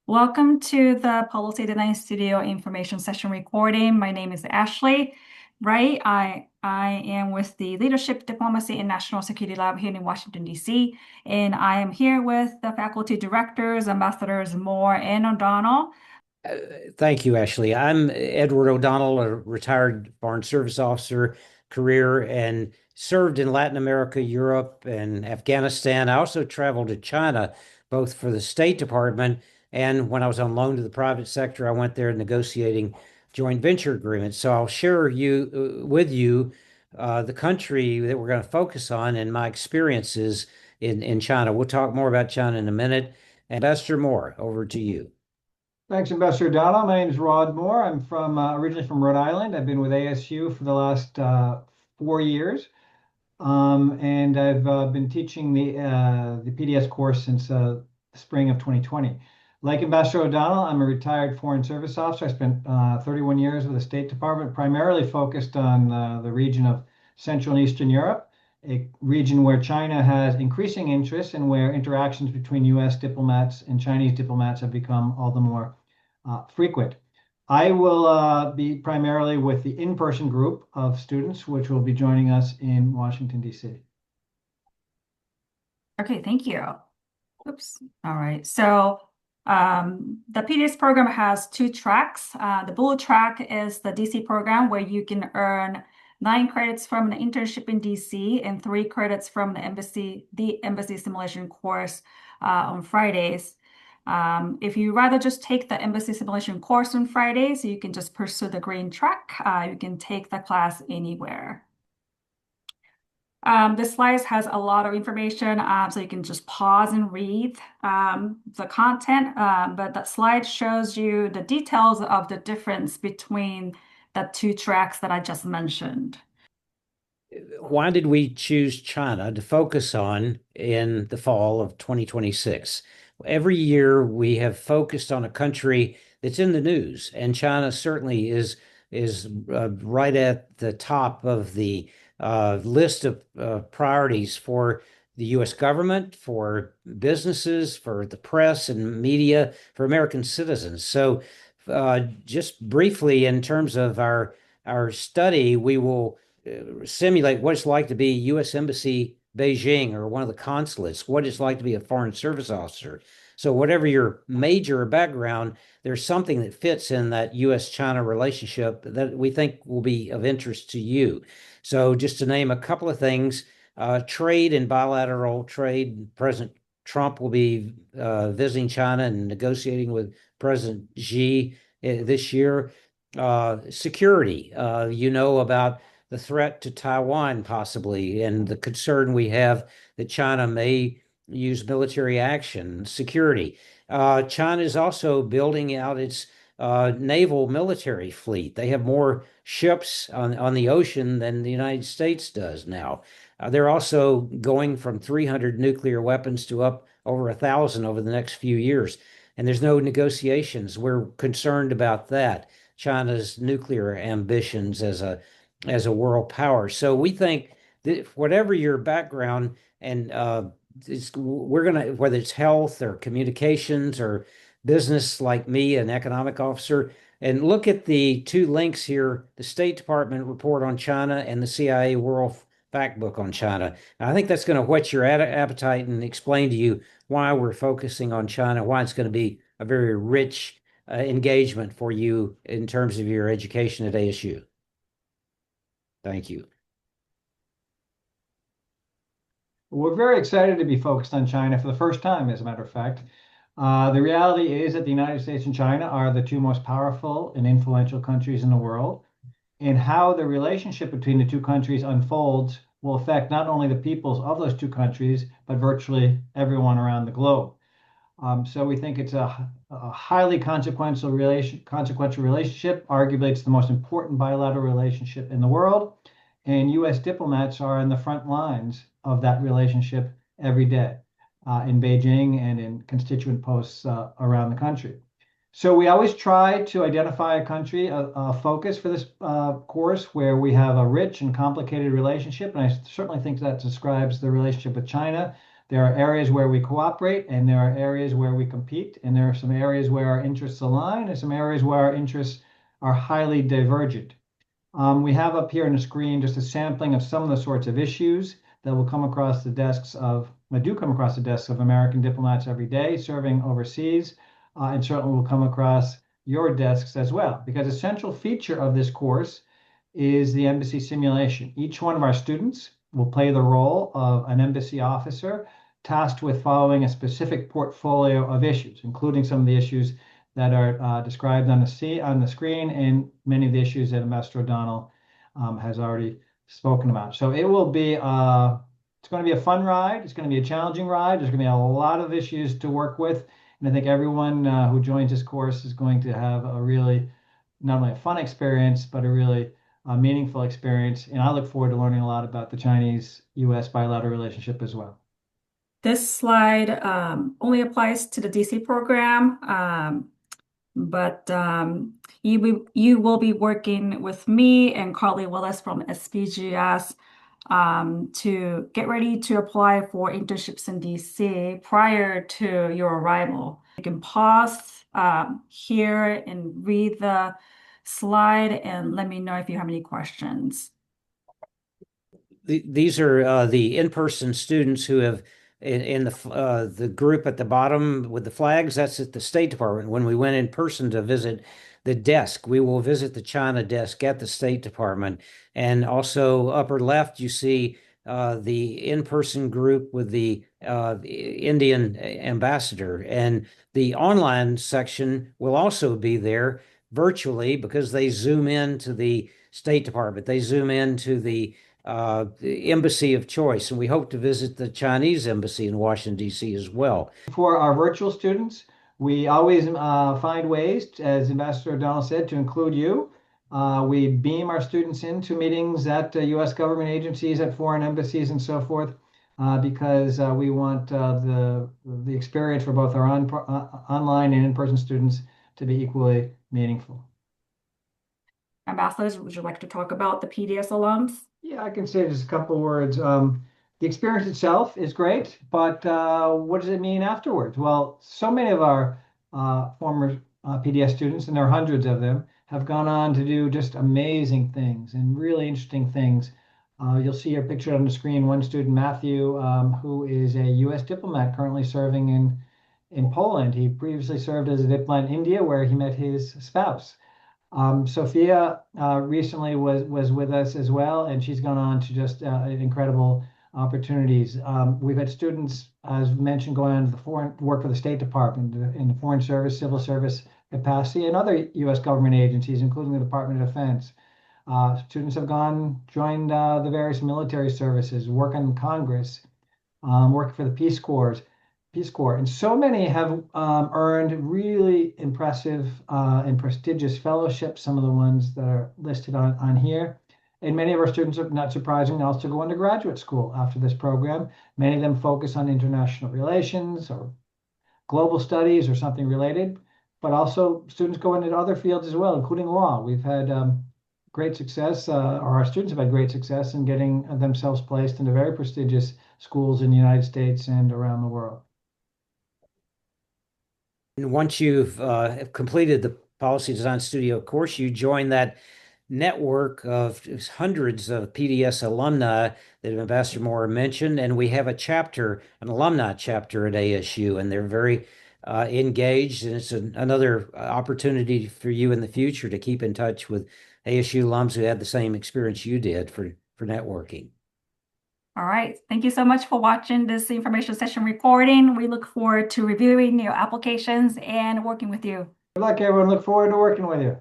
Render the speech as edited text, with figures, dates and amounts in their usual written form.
Welcome to the Policy Design Studio information session recording. My name is Ashley Wright. I am with the Leadership Diplomacy and National Security Lab here in Washington, D.C. And I am here with the faculty directors, Ambassadors Moore and O'Donnell. Uh, Thank you, Ashley. I'm Edward O'Donnell, a retired Foreign Service officer career and served in Latin America, Europe, and Afghanistan. I also traveled to China, both for the State Department and when I was on loan to the private sector, I went there negotiating joint venture agreements. So I'll share with you the country that we're going to focus on and my experiences in China. We'll talk more about China in a minute. Ambassador Moore, over to you. Thanks, Ambassador Donna. My name is Rod Moore. I'm from originally from Rhode Island. I've been with ASU for the last 4 years, and I've been teaching the PDS course since the spring of 2020. Like Ambassador O'Donnell, I'm a retired Foreign Service officer. I spent 31 years with the State Department, primarily focused on the region of Central and Eastern Europe, a region where China has increasing interest and where interactions between U.S. diplomats and Chinese diplomats have become all the more frequent. I will be primarily with the in-person group of students, which will be joining us in Washington, D.C. Okay, thank you. Oops. All right. So the PDS program has two tracks. The blue track is the DC program where you can earn 9 credits from an internship in DC and 3 credits from the embassy simulation course on Fridays. If you rather just take the embassy simulation course on Fridays, you can just pursue the green track. You can take the class anywhere. This slide has a lot of information, so you can just pause and read the content. But that slide shows you the details of the difference between the two tracks that I just mentioned. Why did we choose China to focus on in the fall of 2026? Every year we have focused on a country that's in the news, and China certainly is right at the top of the list of priorities for the U.S. government, for businesses, for the press and media, for American citizens. So, just briefly, in terms of our study, we will simulate what it's like to be U.S. Embassy Beijing or one of the consulates, what it's like to be a Foreign Service officer. So, whatever your major or background, there's something that fits in that U.S.-China relationship that we think will be of interest to you. So, just to name a couple of things, trade and bilateral trade. President Trump will be visiting China and negotiating with President Xi this year. Security, about the threat to Taiwan possibly, and the concern we have that China may use military action. Security. China is also building out its naval military fleet. They have more ships on the ocean than the United States does now. They're also going from 300 nuclear weapons to up over 1,000 over the next few years. And there's no negotiations. We're concerned about that. China's nuclear ambitions as a world power. So we think that whatever your background and we're gonna, whether it's health or communications or business like me, an economic officer, and look at the two links here: the State Department report on China and the CIA World Factbook on China. I think that's going to whet your appetite and explain to you why we're focusing on China, why it's going to be a very rich engagement for you in terms of your education at ASU. Thank you. We're very excited to be focused on China for the first time, as a matter of fact. The reality is that the United States and China are the two most powerful and influential countries in the world, and how the relationship between the two countries unfolds will affect not only the peoples of those two countries, but virtually everyone around the globe. So we think it's a highly consequential relationship. Arguably, it's the most important bilateral relationship in the world, and U.S. diplomats are in the front lines of that relationship every day in Beijing and in constituent posts around the country. So we always try to identify a country, a focus for this course where we have a rich and complicated relationship. And I certainly think that describes the relationship with China. There are areas where we cooperate, and there are areas where we compete, and there are some areas where our interests align, and some areas where our interests are highly divergent. We have up here on the screen just a sampling of some of the sorts of issues that will come across the desks of, that do come across the desks of American diplomats every day serving overseas, and certainly will come across your desks as well, because a central feature of this course is the embassy simulation. Each one of our students will play the role of an embassy officer tasked with following a specific portfolio of issues, including some of the issues that are described on the screen, and many of the issues that Ambassador O'Donnell has already spoken about. So it will be, it's going to be a fun ride. It's going to be a challenging ride. There's going to be a lot of issues to work with. And I think everyone who joins this course is going to have a really, not only a fun experience, but a really meaningful experience. And I look forward to learning a lot about the Chinese-US bilateral relationship as well. This slide only applies to the DC program, but you will be working with me and Carly Willis from SPGS to get ready to apply for internships in DC prior to your arrival. You can pause here and read the slide and let me know if you have any questions. These are the in-person students who have in the group at the bottom with the flags. That's at the State Department. When we went in person to visit the desk, we will visit the China desk at the State Department. And also upper left, you see the in-person group with the Indian ambassador. And the online section will also be there virtually because they zoom into the State Department. They zoom into the embassy of choice, and we hope to visit the Chinese embassy in Washington, D.C. as well. For our virtual students, we always find ways, as Ambassador O'Donnell said, to include you. We beam our students into meetings at U.S. government agencies, at foreign embassies, and so forth, because we want the experience for both our online and in-person students to be equally meaningful. Ambassadors, would you like to talk about the PDS alums? Yeah, I can say just a couple words. The experience itself is great, but what does it mean afterwards? Well, so many of our former PDS students, and there are hundreds of them, have gone on to do just amazing things and really interesting things. You'll see here pictured on the screen one student, Matthew, who is a U.S. diplomat currently serving in Poland. He previously served as a diplomat in India, where he met his spouse. Sophia recently was with us as well, and she's gone on to just incredible opportunities. We've had students, as mentioned, going on to the foreign work for the State Department in the Foreign Service, Civil Service capacity, and other U.S. government agencies, including the Department of Defense. Students have joined the various military services, work in Congress, work for the Peace Corps. And so many have earned really impressive and prestigious fellowships, some of the ones that are listed on here. And many of our students are, not surprisingly, also go into graduate school after this program. Many of them focus on international relations or global studies or something related, but also students go into other fields as well, including law. We've had great success, or our students have had great success in getting themselves placed into very prestigious schools in the United States and around the world. And once you've completed the Policy Design Studio course, you join that network of hundreds of PDS alumni that Ambassador Moore mentioned, and we have a chapter, an alumni chapter at ASU, and they're very engaged, and it's another opportunity for you in the future to keep in touch with ASU alums who had the same experience you did for networking. All right. Thank you so much for watching this information session recording. We look forward to reviewing your applications and working with you. Good luck, everyone. Look forward to working with you.